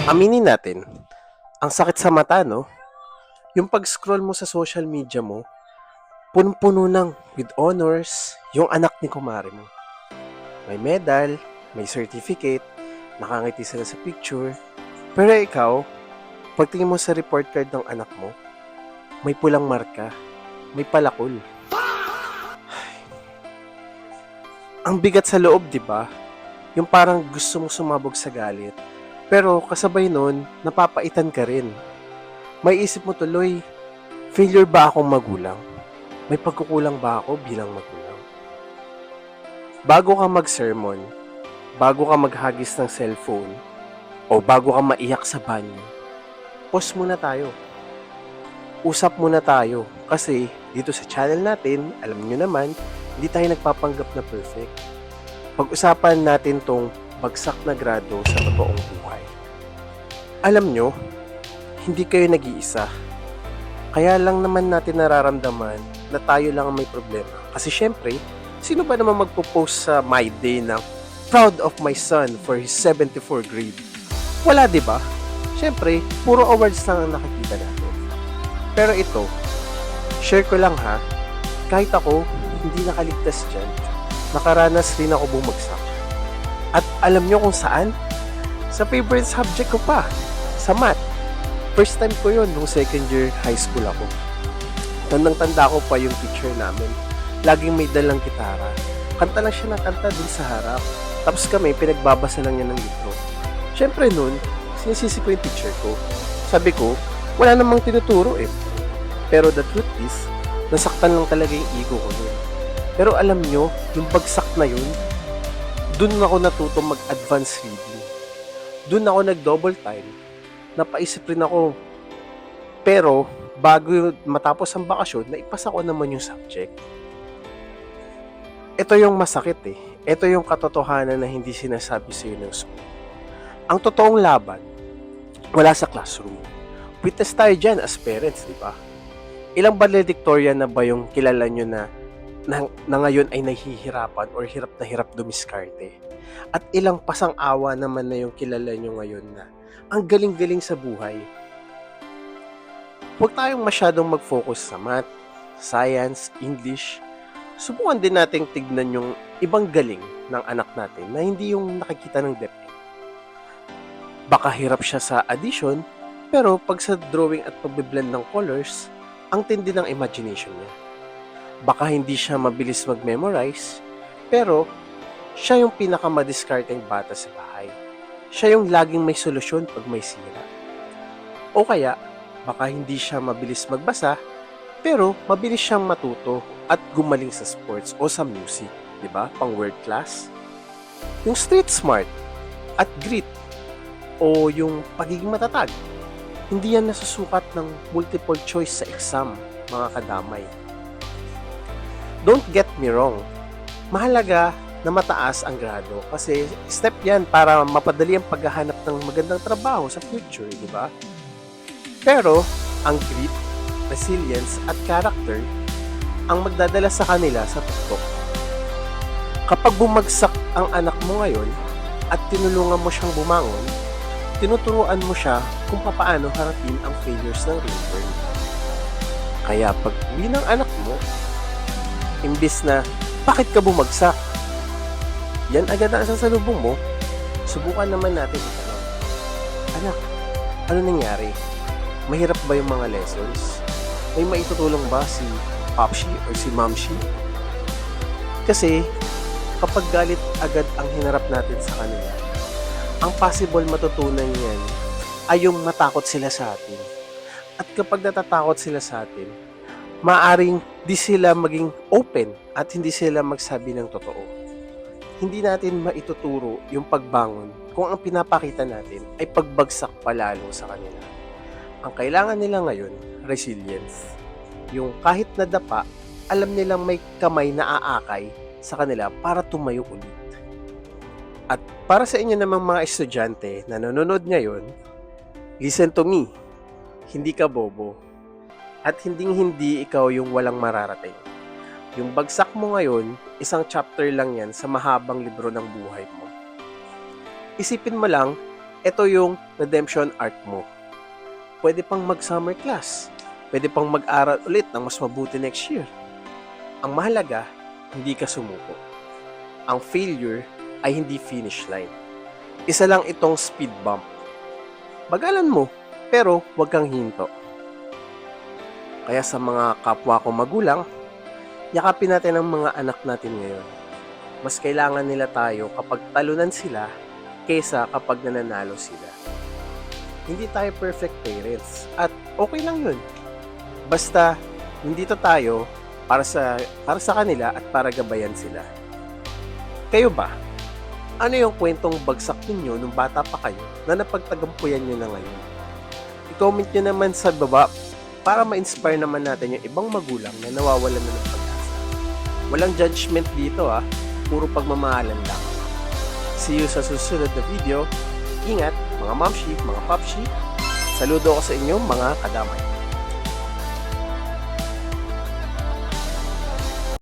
Aminin natin, ang sakit sa mata, no? Yung pag-scroll mo sa social media mo, punong-puno ng with honors, yung anak ni kumare mo. May medal, may certificate, nakangiti sila sa picture. Pero ikaw, pagtingin mo sa report card ng anak mo, may pulang marka, may palakol. Ang bigat sa loob, di ba? Yung parang gusto mong sumabog sa galit. Pero kasabay nun, napapaitan ka rin. May isip mo tuloy, failure ba akong magulang? May pagkukulang ba ako bilang magulang? Bago ka mag-sermon, bago ka maghagis ng cellphone, o bago ka maiyak sa banyo, pause muna tayo. Usap muna tayo. Kasi dito sa channel natin, alam nyo naman, hindi tayo nagpapanggap na perfect. Pag-usapan natin tong bagsak na grado sa totoong buhay. Alam nyo, hindi kayo nag-iisa. Kaya lang naman natin nararamdaman na tayo lang ang may problema. Kasi syempre, sino ba naman magpo-post sa My Day ng proud of my son for his 74 grade? Wala, di ba? Syempre, puro awards lang ang nakikita natin. Pero ito, share ko lang ha, kahit ako, hindi nakaligtas dyan. Nakaranas rin ako bumagsak. At alam nyo kung saan? Sa favorite subject ko pa, sa math. First time ko yun nung second year high school ako. Tandang-tanda ko pa yung teacher namin. Laging may dalang gitara. Kanta lang siya ng kanta dun sa harap. Tapos kami, pinagbabasa lang niya ng libro. Siyempre nun, sinisisi ko yung teacher ko. Sabi ko, wala namang tinuturo eh. Pero the truth is, nasaktan lang talaga yung ego ko nun. Pero alam nyo, yung bagsak na yun, dun ako natuto mag-advance reading. Dun ako nag-double time. Napaisip rin ako. Pero, bago matapos ang bakasyon, naipasa ko naman yung subject. Ito yung masakit eh. Ito yung katotohanan na hindi sinasabi sa iyo ng school. Ang totoong laban, wala sa classroom. Witness tayo dyan as parents, di ba? Ilang valedictorian na ba yung kilala nyo na ngayon ay nahihirapan or hirap dumiskarte? At ilang pasang-awa naman na yung kilala nyo ngayon na ang galing-galing sa buhay? Huwag tayong masyadong mag-focus sa math, science, English. Subukan din nating tignan yung ibang galing ng anak natin na hindi yung nakikita ng DepEd. Baka hirap siya sa addition, pero pag sa drawing at pagbiblend ng colors, ang tindi ng imagination niya. Baka hindi siya mabilis mag-memorize, pero siya yung pinakamadiscarding bata sa bahay. Siya yung laging may solusyon pag may sira. O kaya, baka hindi siya mabilis magbasa, pero mabilis siyang matuto at gumaling sa sports o sa music, di ba? Pang world class. Yung street smart at grit o yung pagiging matatag, hindi yan nasusukat ng multiple choice sa exam, mga kadamay. Don't get me wrong, mahalaga na mataas ang grado kasi step yan para mapadali ang paghahanap ng magandang trabaho sa future, di ba? Pero, ang grit, resilience at character ang magdadala sa kanila sa tuktok. Kapag bumagsak ang anak mo ngayon at tinulungan mo siyang bumangon, tinuturuan mo siya kung paano harapin ang failures ng real world. Kaya pag uwi ng anak mo, imbis na, bakit ka bumagsak? Yan agad na sasalubong mo, subukan naman natin itanong, anak, ano nangyari? Mahirap ba yung mga lessons? May maitutulong ba si Popshi or si Momshi? Kasi, kapag galit agad ang hinarap natin sa kanila, ang possible matutunan yan ay yung matakot sila sa atin. At kapag natatakot sila sa atin, maaring di sila maging open at hindi sila magsabi ng totoo. Hindi natin maituturo yung pagbangon kung ang pinapakita natin ay pagbagsak palalo sa kanila. Ang kailangan nila ngayon, resilience. Yung kahit nadapa, alam nilang may kamay na aakay sa kanila para tumayo ulit. At para sa inyo namang mga estudyante na nanonood ngayon, listen to me. Hindi ka bobo. At hindi ikaw yung walang mararating. Yung bagsak mo ngayon, isang chapter lang yan sa mahabang libro ng buhay mo. Isipin mo lang, ito yung redemption arc mo. Pwede pang mag-summer class. Pwede pang mag-aral ulit ng mas mabuti next year. Ang mahalaga, hindi ka sumuko. Ang failure ay hindi finish line. Isa lang itong speed bump. Bagalan mo, pero huwag kang hinto. Kaya sa mga kapwa ko magulang, yakapin natin ang mga anak natin ngayon. Mas kailangan nila tayo kapag talunan sila kaysa kapag nananalo sila. Hindi tayo perfect parents at okay lang yun. Basta nandito tayo para sa kanila at para gabayan sila. Kayo ba? Ano yung kwentong bagsak ninyo nung bata pa kayo na napagtagampuyan nyo na ngayon? I-comment nyo naman sa baba para ma-inspire naman natin yung ibang magulang na nawawalan na ng pag-asa. Walang judgment dito puro pagmamahalan lang. See you sa susunod na video. Ingat, mga mamshi, mga papshi. Saludo ko sa inyo, mga kadamay.